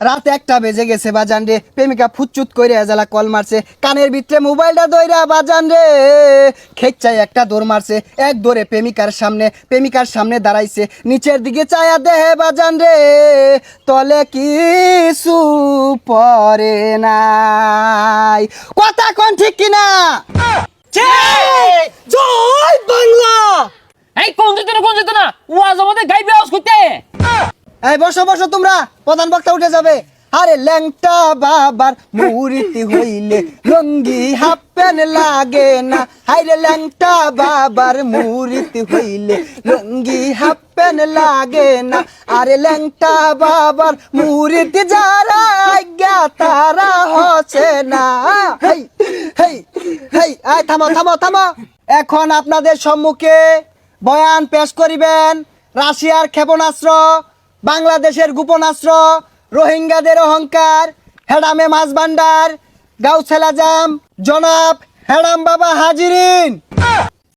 রাত 1টা বেজে গেছে বাজান রে, প্রেমিকা ফুচুত কইরে এজালা কল মারছে, কানের ভিতরে মোবাইলটা দইরা বাজান রে খেকচাই একটা দৌড় মারছে, এক দৌড়ে প্রেমিকার সামনে দাঁড়াইছে, নিচের দিকে চায়া দেহে বাজান রে তলে কিছু পরে নাই। কথা কোন ঠিক কিনা? জয় বাংলা। এই কোন যেত না ওয়াজ আমাদের গাইবে আওয়াজ করতে। এই বসো বসো, তোমরা প্রধান বক্তা উঠে যাবে। আরে ল্যাংটা বাবার মুরিতি হইলে লঙ্গি হাফ প্যান্ট লাগে না, হাইরে ল্যাংটা বাবার মুরিতি হইলে লঙ্গি হাফ প্যান্ট লাগে না। আরে ল্যাংটা বাবার মুরিতি যারা আজ্ঞা তারা হচ্ছে না। হেই হেই হেই, আয় থামো থামো থামো। এখন আপনাদের সম্মুখে বয়ান পেশ করিবেন রাশিয়ার ক্ষেপণাস্ত্র, বাংলাদেশের গোপনাস্ত্র, রোহিঙ্গাদের অহংকার, হেডামে মাছ ভান্ডার, গাউছেল আজম জনাব হেডাম বাবা হাজিরিন।